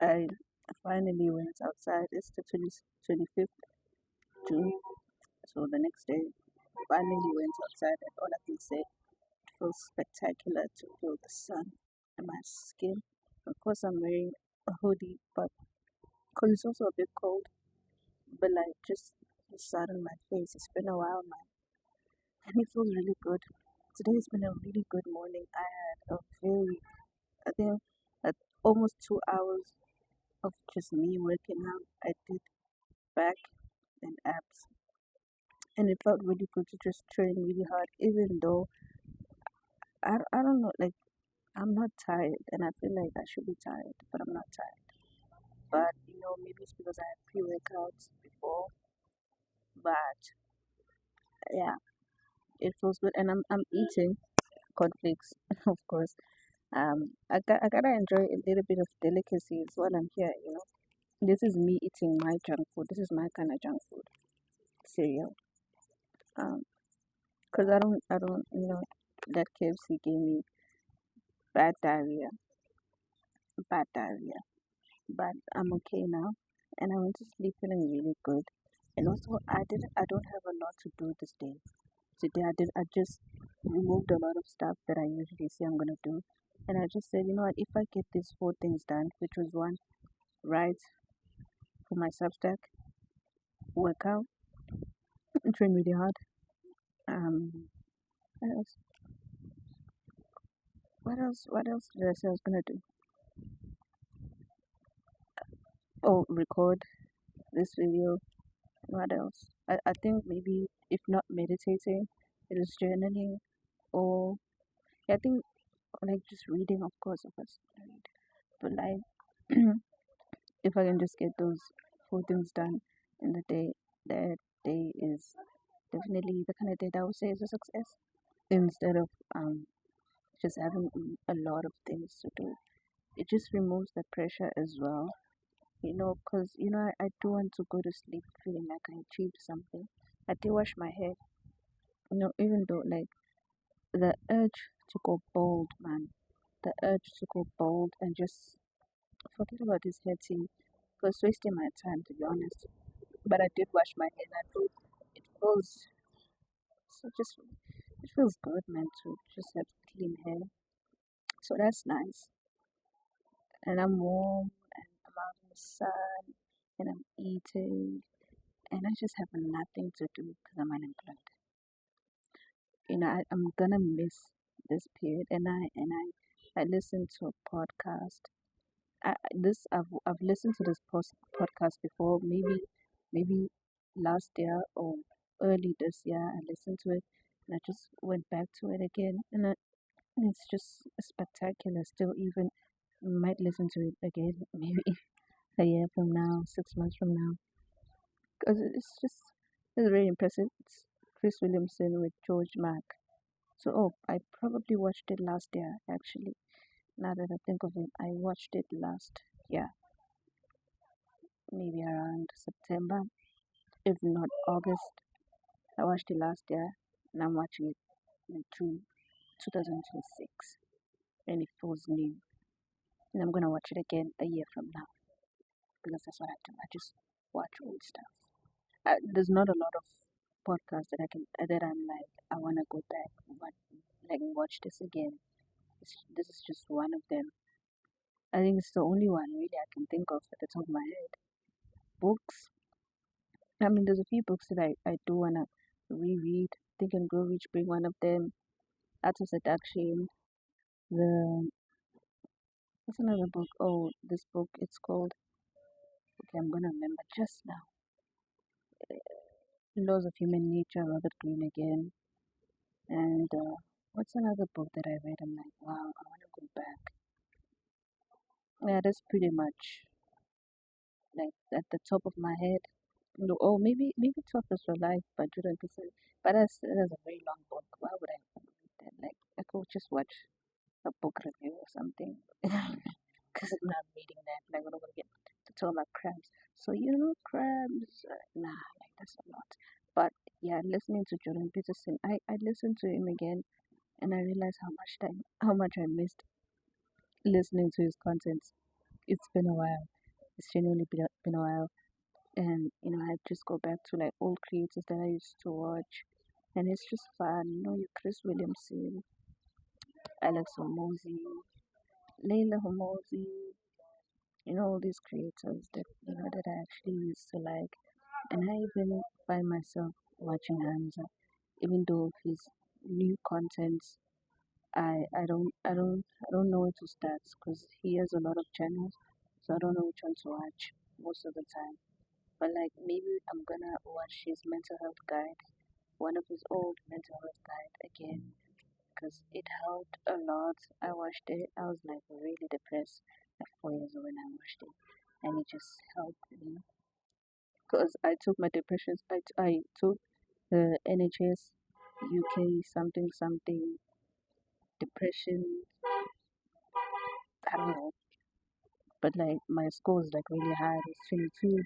I finally went outside. It's the 25th June. So the next day, finally went outside, and all I can say, it feels spectacular to feel the sun on my skin. Of course, I'm wearing a hoodie, but because it's also a bit cold, but like just the sun on my face. It's been a while, man, and it feels really good. Today's been a really good morning. I had a very, I think, at almost 2 hours of just me working out. I did back and abs, and it felt really good to just train really hard, even though I don't know, like I'm not tired, and I feel like I should be tired, but I'm not tired. But maybe it's because I had pre-workouts before, but yeah, it feels good, and I'm eating cornflakes, of course. I gotta enjoy a little bit of delicacies while I'm here. This is me eating my junk food. This is my kind of junk food cereal. Um, cause I don't, that KFC gave me bad diarrhea, bad diarrhea. But I'm okay now, and I went to sleep feeling really good. And also, I don't have a lot to do this day. Today I just removed a lot of stuff that I usually say I'm gonna do, and I just said, you know what, if I get these four things done, which was one, write for my Substack, work out, train really hard. What else? What else? What else did I say I was gonna do? Oh, record this video. What else? I think maybe if not meditating, it is journaling, or yeah, I think like just reading, of course, of course, read. But like, if I can just get those four things done in the day, that day is definitely the kind of day that I would say is a success. Instead of just having a lot of things to do, it just removes the pressure as well. Because I do want to go to sleep feeling like I achieved something. I did wash my hair, even though like the urge to go bold, man, the urge to go bold and just forget about this hair thing. It was wasting my time, to be honest. But I did wash my hair, and I feel it feels so just it feels good, man, to just have clean hair. So that's nice. And I'm warm, and I'm out in the sun, and I'm eating, and I just have nothing to do because I'm unemployed. I'm gonna miss this period, and I listened to a podcast. I've listened to this podcast before, maybe last year or early this year. I listened to it, and I just went back to it again, and it's just spectacular. Still, even might listen to it again, maybe a year from now, 6 months from now, because it's very impressive. It's Chris Williamson with George Mack. So, oh, I probably watched it last year, actually. Now that I think of it, I watched it last year, maybe around September, if not August. I watched it last year, and I'm watching it in 2026, and it feels new. And I'm gonna watch it again a year from now, because that's what I do. I just watch old stuff. There's not a lot of podcasts that I'm like I wanna go back, but like watch this again. This is just one of them. I think it's the only one really I can think of at the top of my head. Books. I mean, there's a few books that I do wanna reread. Think and Grow Rich being one of them. Art of Seduction. The What's another book? Oh, this book. It's called. Okay, I'm gonna remember just now. Laws of Human Nature, Robert Greene again. And what's another book that I read? I'm like, wow, I wanna go back. Yeah, that's pretty much like at the top of my head. No, oh, maybe Purpose for Life by Jordan Peterson. But that's a very long book. Why would I read that? Like I could just watch a book review or something. Because I'm not reading that. Like I'm gonna get to talk about crabs. So crabs. Nah, like that's a lot. But yeah, listening to Jordan Peterson, I listened to him again, and I realized how much I missed listening to his content. It's been a while. It's genuinely been a while. And I just go back to like old creators that I used to watch, and it's just fun. Your Chris Williamson, Alex Homozy, Layla Homozy, all these creators that that I actually used to like. And I even find myself watching Hamza, even though his new content, I don't know where to start because he has a lot of channels, so I don't know which one to watch most of the time. But like maybe I'm gonna watch his mental health guide, one of his old mental health guide again, because it helped a lot. I watched it. I was like really depressed at 4 years old when I watched it, and it just helped me because I took my depressions. I took the NHS UK something something depression. I don't know, but like my score was like really high. It was 22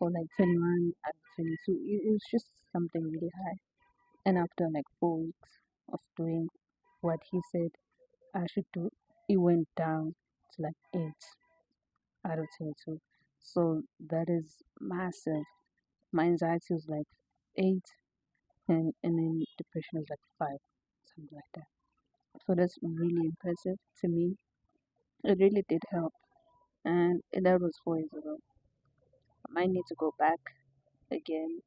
or like 21 at 22. It was just something really high. And after like 4 weeks of doing what he said I should do, it went down to like 8 out of 22. So that is massive. My anxiety was like 8, and then depression was like 5, something like that. So that's really impressive to me. It really did help. And that was 4 years ago. I might need to go back again.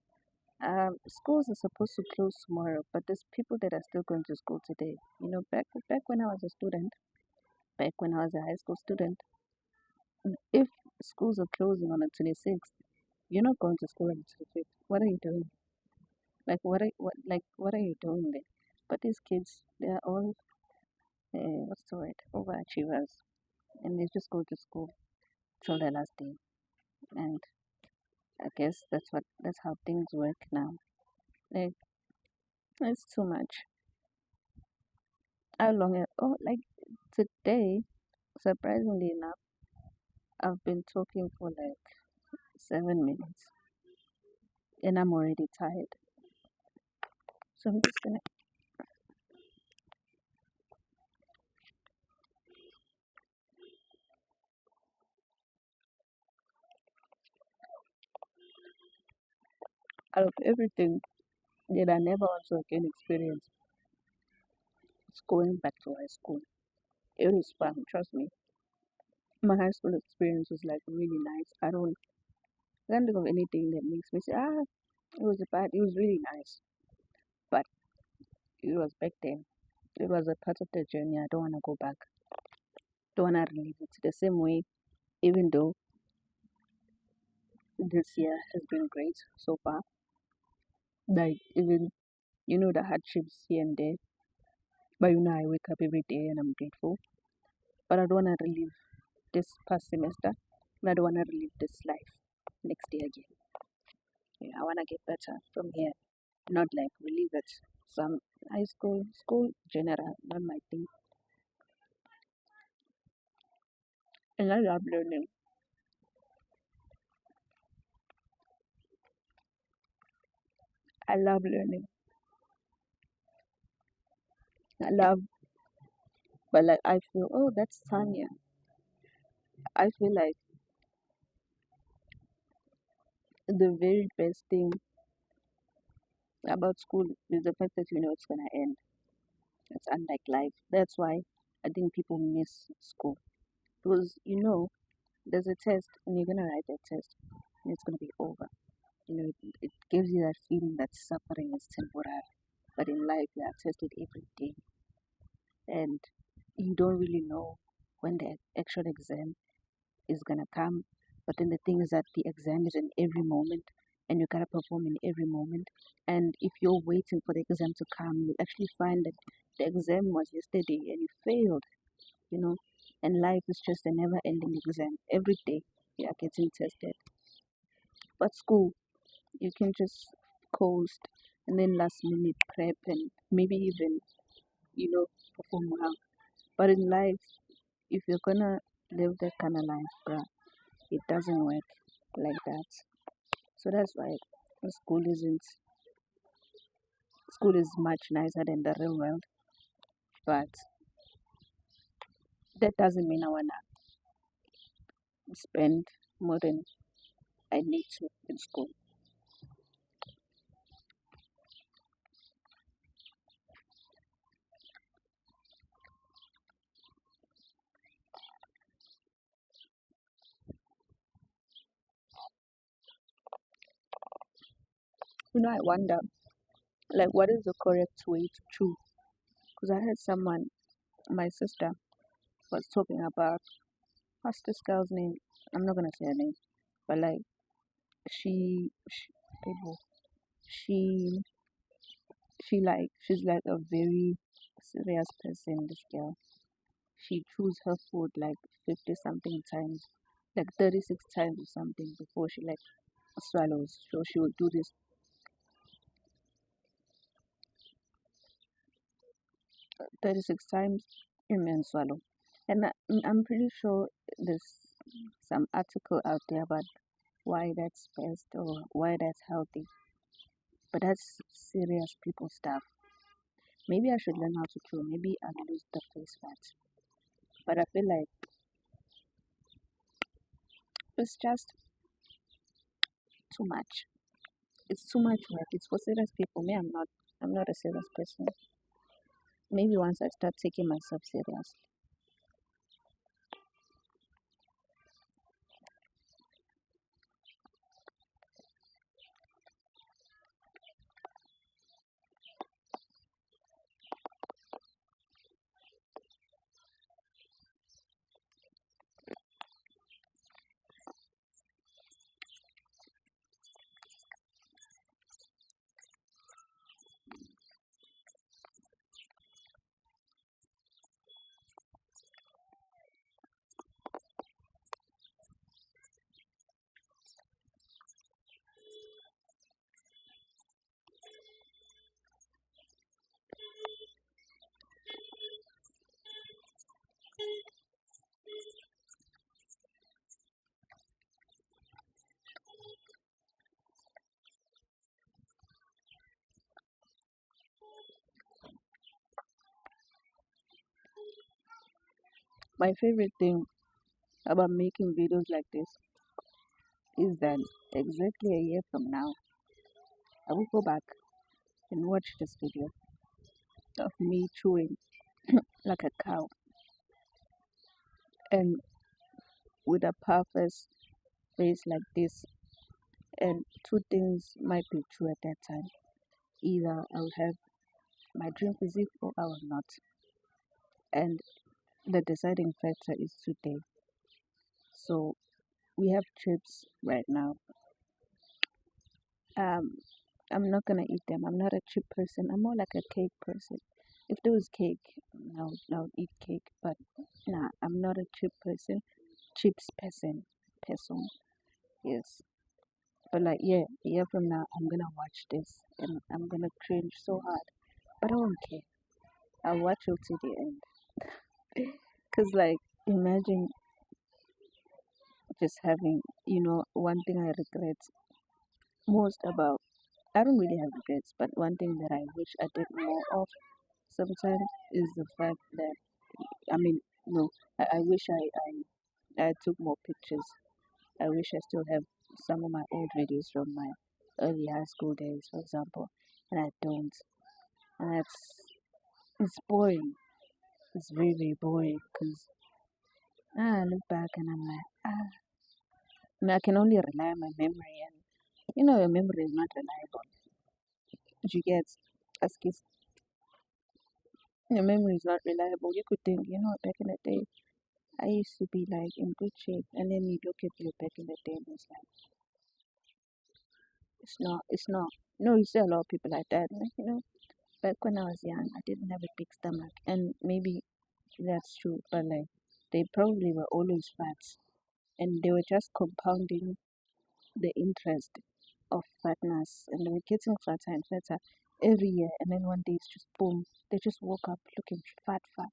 Schools are supposed to close tomorrow, but there's people that are still going to school today. Back when I was a student, back when I was a high school student, if schools are closing on the 26th, you're not going to school on the 25th. What are you doing? What are you doing there? But these kids, they are all what's the word? Overachievers, and they just go to school till the last day. And I guess that's how things work now. Like it's too much. How long? Like today, surprisingly enough, I've been talking for like 7 minutes, and I'm already tired. So I'm just gonna. Out of everything that I never also again experience, it's going back to high school. It was fun, trust me. My high school experience was like really nice. I can't think of anything that makes me say, it was bad. It was really nice, but it was back then. It was a part of the journey. I don't want to go back. Don't want to relive it the same way, even though this year has been great so far. Like, even, the hardships here and there, but I wake up every day and I'm grateful. But I don't want to relive this past semester. And I don't want to relive this life next year again. Yeah, I want to get better from here, not like relive it. Some high school general, not my thing. And I love learning. I love learning. I love, but like I feel, oh, that's Tanya. I feel like the very best thing about school is the fact that you know it's gonna end. It's unlike life. That's why I think people miss school because there's a test and you're gonna write that test and it's gonna be over. It gives you that feeling that suffering is temporary, but in life you are tested every day and you don't really know when the actual exam is gonna come. But then the thing is that the exam is in every moment and you gotta perform in every moment. And if you're waiting for the exam to come, you actually find that the exam was yesterday and you failed, you know. And life is just a never ending exam. Every day you are getting tested. But school, you can just coast and then last minute prep and maybe even, perform well. But in life, if you're gonna live that kind of life, bruh, it doesn't work like that. So that's why school isn't school is much nicer than the real world. But that doesn't mean I wanna spend more than I need to in school. I wonder, like, what is the correct way to choose? Because I heard someone, my sister, was talking about, what's this girl's name? I'm not gonna say her name, but like, she people, she, she's like a very serious person. This girl, she chews her food like 50 something times, like 36 times or something before she like swallows. So she would do this 36 times and then swallow. And I'm pretty sure there's some article out there about why that's best or why that's healthy. But that's serious people stuff. Maybe I should learn how to chew. Maybe I'll lose the face fat. But I feel like it's just too much. It's too much work. It's for serious people. Me, I'm not. I'm not a serious person. Maybe once I start taking myself serious. My favorite thing about making videos like this is that exactly a year from now, I will go back and watch this video of me chewing like a cow and with a puffed face like this. And two things might be true at that time. Either I'll have my dream physique or I will not. And the deciding factor is today. So we have chips right now. Um, I'm not gonna eat them. I'm not a chip person. I'm more like a cake person. If there was cake, I'll eat cake. But nah, I'm not a chip person. Chips person. Yes. But like, yeah, a year from now, I'm gonna watch this and I'm gonna cringe so hard. But I won't care. I'll watch it to the end. Cause like, imagine just having, one thing I regret most about. I don't really have regrets, but one thing that I wish I did more of sometimes is the fact that I mean, no, I wish I took more pictures. I wish I still have some of my old videos from my early high school days, for example, and I don't. And it's boring. It's very very boring because I look back and I'm like, I mean, I can only rely on my memory, and your memory is not reliable. You get, as kids, your memory is not reliable. You could think, back in the day, I used to be like in good shape, and then you look at you back in the day, and it's like, it's not, it's not. You see a lot of people like that. Like, back when I was young, I didn't have a big stomach, and maybe that's true, but like, they probably were always fat, and they were just compounding the interest of fatness, and they were getting fatter and fatter every year, and then one day it's just boom, they just woke up looking fat, fat.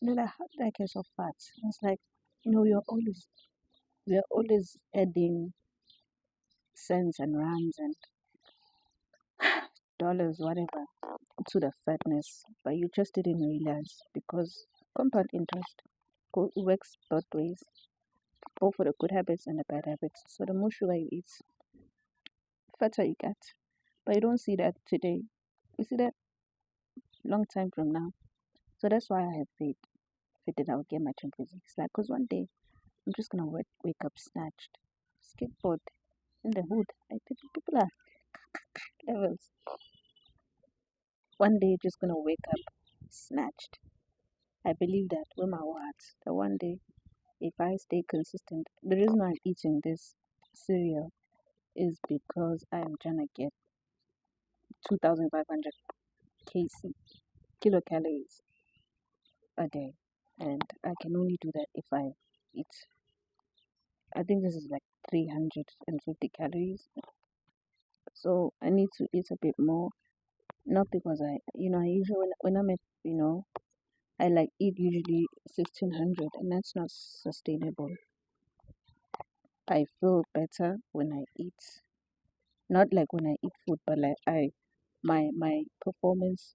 And they're like, how did I get so fat? And it's like, we're always adding cents and rands and dollars, whatever, to the fatness, but you just didn't realize because compound interest works both ways. both for the good habits and the bad habits. So the more sugar you eat, fatter you get. But you don't see that today. You see that long time from now. So that's why I have faith that I'll get my gym physique. Like, cause one day I'm just gonna wake up snatched, skateboard in the hood. Like people are levels. One day you're just gonna wake up snatched. I believe that with my words. That one day, if I stay consistent, the reason I'm eating this cereal is because I am trying to get 2,500 kc kilocalories a day, and I can only do that if I eat. I think this is like 350 calories. So I need to eat a bit more. Not because I usually when I'm at, I like eat usually 1,600, and that's not sustainable. I feel better when I eat, not like when I eat food, but like my performance,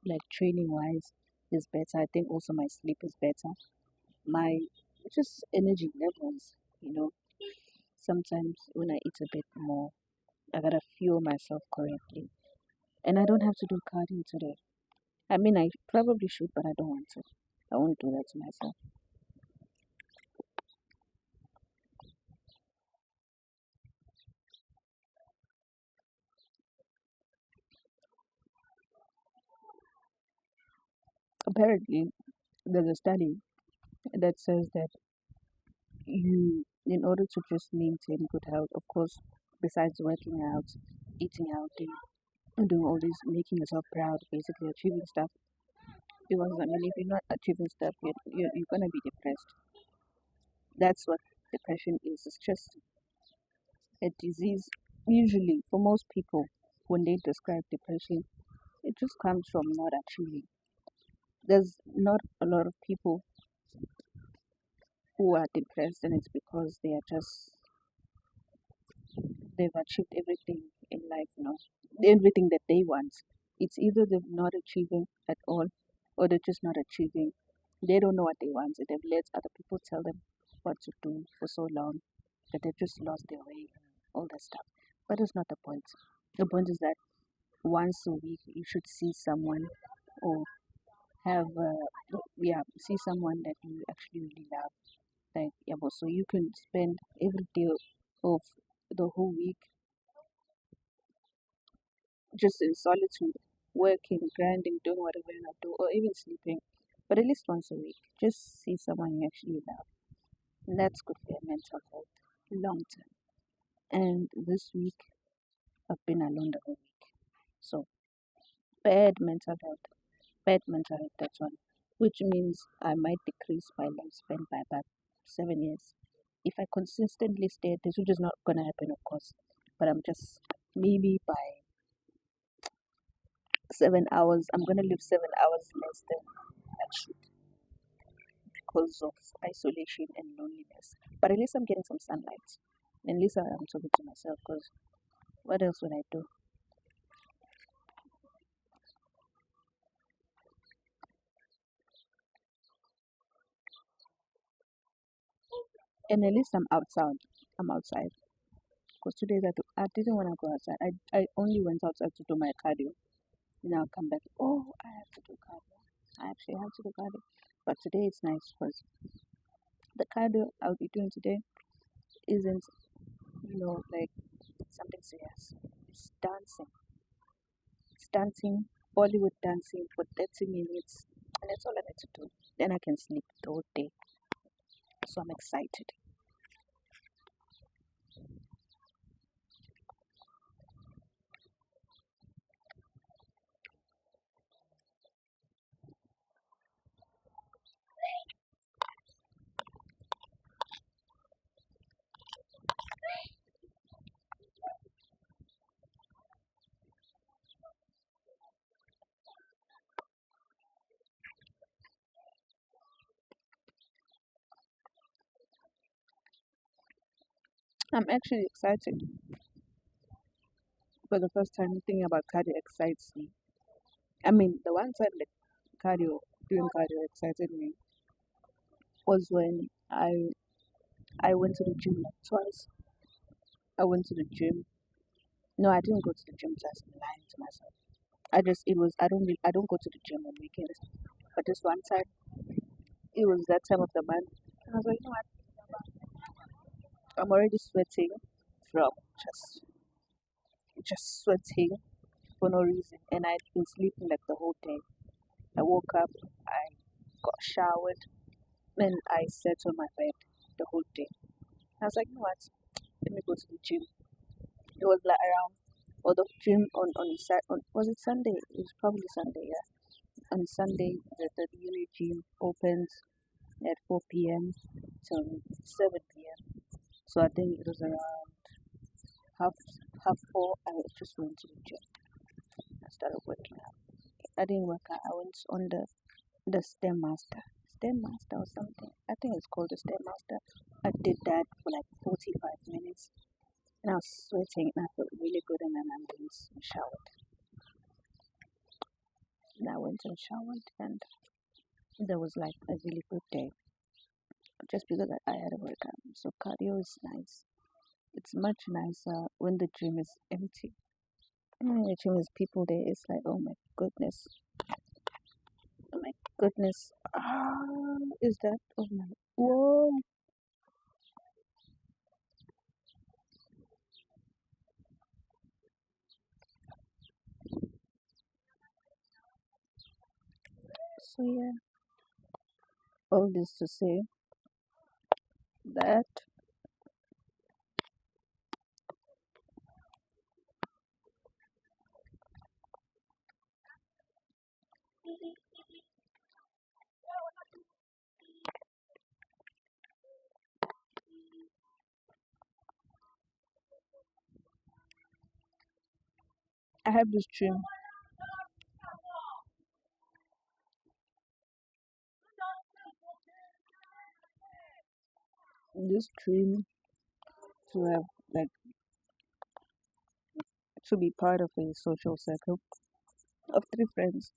like training wise, is better. I think also my sleep is better. My just energy levels, sometimes when I eat a bit more, I gotta fuel myself correctly. And I don't have to do cardio today. I mean, I probably should, but I don't want to. I won't do that to myself. Apparently, there's a study that says that in order to just maintain good health, of course, besides working out, eating healthy, and doing all this, making yourself proud, basically achieving stuff. Because I mean, if you're not achieving stuff, you're gonna be depressed. That's what depression is. It's just a disease. Usually, for most people, when they describe depression, it just comes from not achieving. There's not a lot of people who are depressed, and it's because they've achieved everything in life, everything that they want. It's either they're not achieving at all, or they're just not achieving. They don't know what they want. They've let other people tell them what to do for so long that they've just lost their way, all that stuff. But that's not the point. The point is that once a week you should see someone, or have see someone that you actually really love. Like, yeah, but so you can spend every day of the whole week just in solitude, working, grinding, doing whatever you want to do, or even sleeping. But at least once a week, just see someone you actually love. And that's good for your mental health long term. And this week, I've been alone the whole week. So, bad mental health, bad mental health, that's one. Which means I might decrease my lifespan by about 7 years. If I consistently stay at this, which is not going to happen, of course, but I'm just maybe by 7 hours, I'm going to live 7 hours less than I should because of isolation and loneliness. But at least I'm getting some sunlight. At least I'm talking to myself because what else would I do? And at least I'm outside. I'm outside. Because today I didn't want to go outside. I only went outside to do my cardio. Now I'll come back. Oh, I have to do cardio. I actually have to do cardio. But today it's nice because the cardio I'll be doing today isn't, like something serious. It's dancing. It's dancing, Bollywood dancing for 30 minutes. And that's all I need to do. Then I can sleep the whole day. So I'm excited. I'm actually excited for the first time. Thinking about cardio excites me. I mean, the one time that doing cardio excited me was when I I went to the gym like twice. I went to the gym. No, I didn't go to the gym twice. I'm lying to myself. I don't go to the gym on weekends. But this one time, it was that time of the month. I was like, you know what? I'm already sweating from just sweating for no reason. And I'd been sleeping like the whole day. I woke up, I got showered, and I sat on my bed the whole day. I was like, you know what? Let me go to the gym. It was like around, or the gym on was it Sunday? It was probably Sunday, yeah. On Sunday, the unit gym opens at 4 p.m. till 7 p.m. So I think it was around half half four. I just went to the gym. I started working out. I didn't work out. I went on the Stairmaster or something. I think it's called the Stairmaster. I did that for like 45 minutes, and I was sweating, and I felt really good, and then I went and showered. And I went and showered, and there was like a really good day, just because I had a workout. So cardio is nice. It's much nicer when the gym is empty. When the gym is people there, it's like, oh my goodness, is that, oh my, whoa. So yeah, all this to say that I have this dream to have like to be part of a social circle of three friends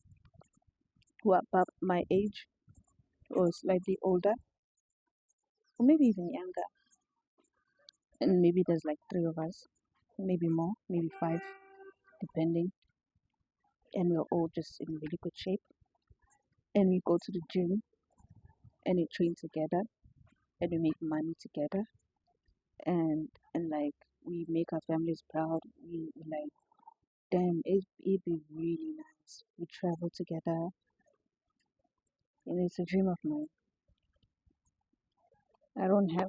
who are about my age or slightly older, or maybe even younger. And maybe there's like three of us, maybe more, maybe five, depending. And we're all just in really good shape. And we go to the gym and we train together and we make money together and like we make our families proud. We like damn it'd be really nice. We travel together and it's a dream of mine. I don't have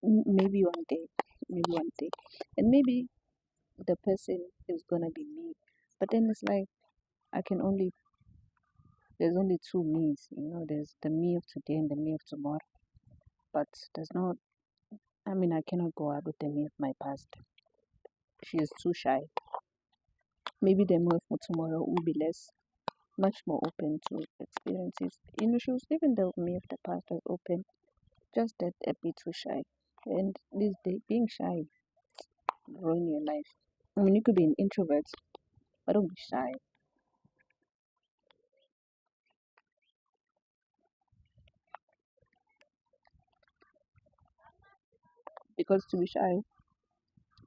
maybe one day, maybe one day. And maybe the person is gonna be me. But then it's like I can only there's only two me's, there's the me of today and the me of tomorrow. But there's not I mean I cannot go out with the me of my past. She is too shy. Maybe the me of tomorrow will be much more open to experiences. She was even the me of the past was open, just that a bit too shy. And this day being shy ruin your life. I mean you could be an introvert, but don't be shy. Because to be shy,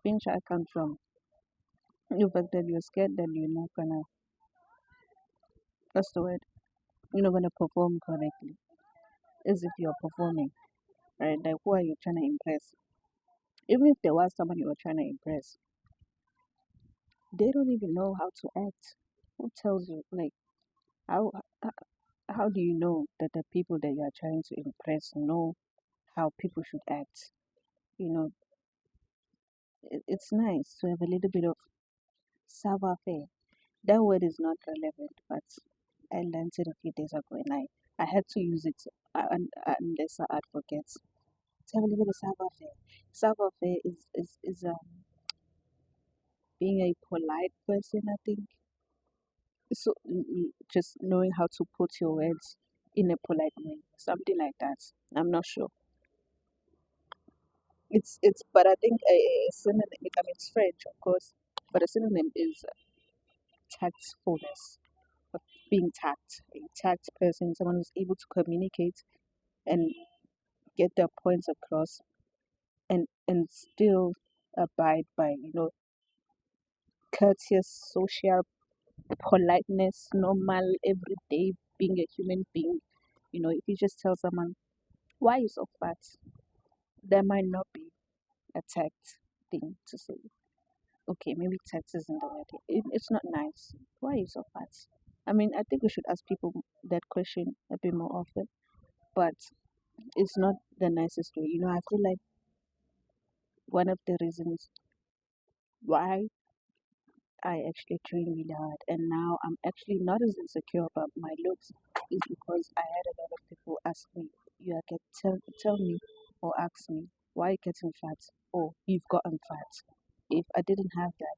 being shy comes from the fact that you're scared that you're not gonna what's the word? You're not gonna perform correctly. As if you're performing, right? Like who are you trying to impress? Even if there was someone you were trying to impress, they don't even know how to act. Who tells you? Like how how, how do you know that the people that you are trying to impress know how people should act? You know, it's nice to have a little bit of savoir faire. That word is not relevant, but I learned it a few days ago and I had to use it unless I forget. To have a little bit of savoir faire. Savoir faire is being a polite person, I think. So just knowing how to put your words in a polite way, something like that. I'm not sure. But I think a synonym. I mean, it's French, of course, but a synonym is tactfulness, of being tact, a tact person, someone who's able to communicate and get their points across and still abide by, courteous social politeness, normal everyday being a human being. If you just tell someone, why you so fat, there might not be a tact thing to say. Okay, maybe tact isn't the word. It's not nice. Why are you so fat? I mean, I think we should ask people that question a bit more often, but it's not the nicest way. I feel like one of the reasons why I actually train really hard and now I'm actually not as insecure about my looks is because I had a lot of people ask me, you are tell me or ask me, why are you getting fat? Or you've gotten fat. If I didn't have that,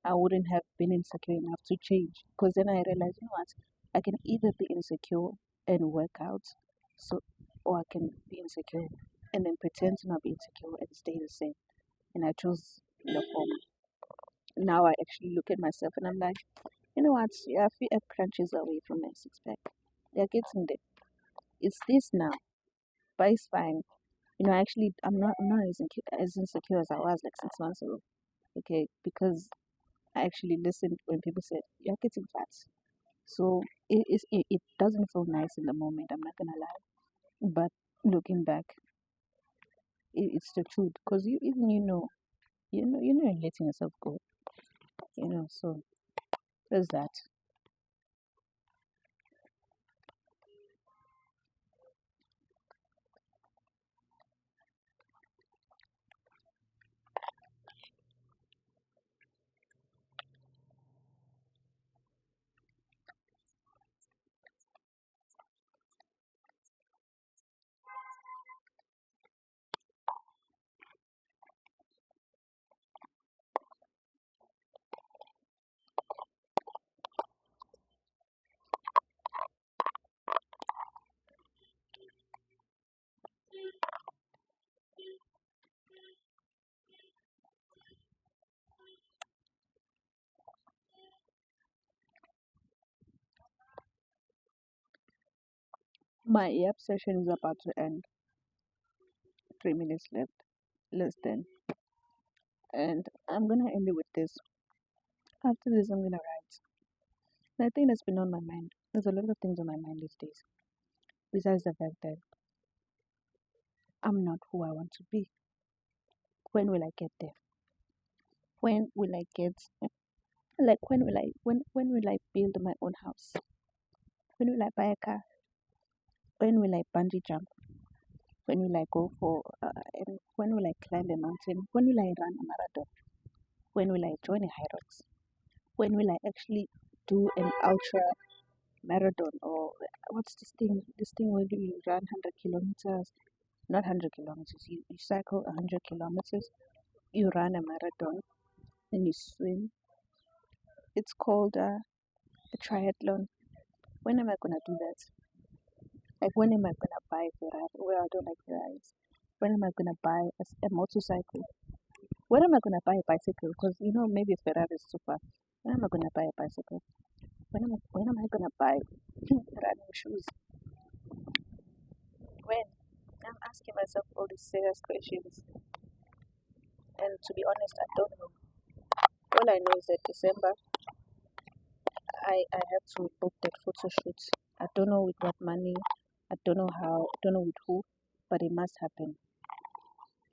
I wouldn't have been insecure enough to change. Because then I realized, what? I can either be insecure and work out, so, or I can be insecure and then pretend to not be insecure and stay the same. And I chose the former. Now I actually look at myself and I'm like, what? Yeah, a few egg crunches away from my six pack. They're getting there. It's this now, but it's fine. Actually, I'm not as insecure as I was like 6 months ago. Okay, because I actually listened when people said you're getting fat. So it doesn't feel nice in the moment. I'm not gonna lie, but looking back, it's the truth. Cause you're letting yourself go. So there's that. My yap session is about to end. 3 minutes left, less than, and I'm gonna end it with this. After this, I'm gonna write. And I think that's been on my mind. There's a lot of things on my mind these days. Besides the fact that I'm not who I want to be. When will I get there? When will I get like when will I build my own house? When will I buy a car? When will I bungee jump? When will I go for and when will I climb a mountain? When will I run a marathon? When will I join a high rocks? When will I actually do an ultra marathon or what's this thing? This thing where you run 100 kilometers, not 100 kilometers. You cycle 100 kilometers. You run a marathon, then you swim. It's called a triathlon. When am I gonna do that? Like when am I gonna buy a Ferrari? Well, I don't like Ferraris. When am I gonna buy a motorcycle? When am I gonna buy a bicycle? Because maybe a Ferrari is too fast. When am I gonna buy a bicycle? When am I gonna buy running shoes? When? I'm asking myself all these serious questions, and to be honest, I don't know. All I know is that December, I have to book that photo shoot. I don't know with what money. I don't know how. I don't know with who, but it must happen.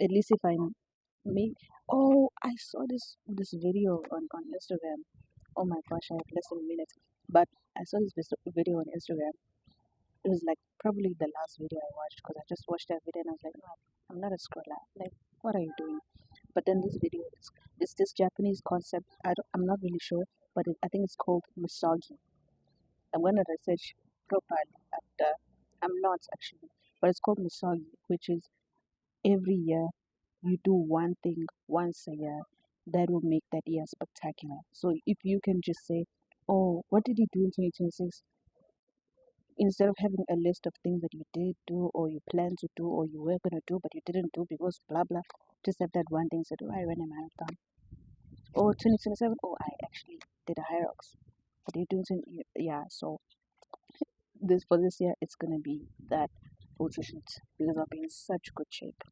At least if I'm me. Oh, I saw this video on Instagram. Oh my gosh, I have less than a minute. But I saw this video on Instagram. It was like probably the last video I watched because I just watched that video and I was like, no, I'm not a scroller. Like, what are you doing? But then this video is this Japanese concept. I'm not really sure, but I think it's called misogi. I'm gonna research properly after. I'm not actually, but it's called misogi, which is every year you do one thing once a year that will make that year spectacular. So if you can just say, oh, what did you do in 2026? Instead of having a list of things that you did do or you plan to do or you were going to do but you didn't do because blah blah, just have that one thing said, oh, I ran a marathon. Or 2027, oh, I actually did a high rocks. What are you doing? Yeah, so this for this year, it's going to be that photo shoot because I'll be in such good shape.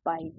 Bye.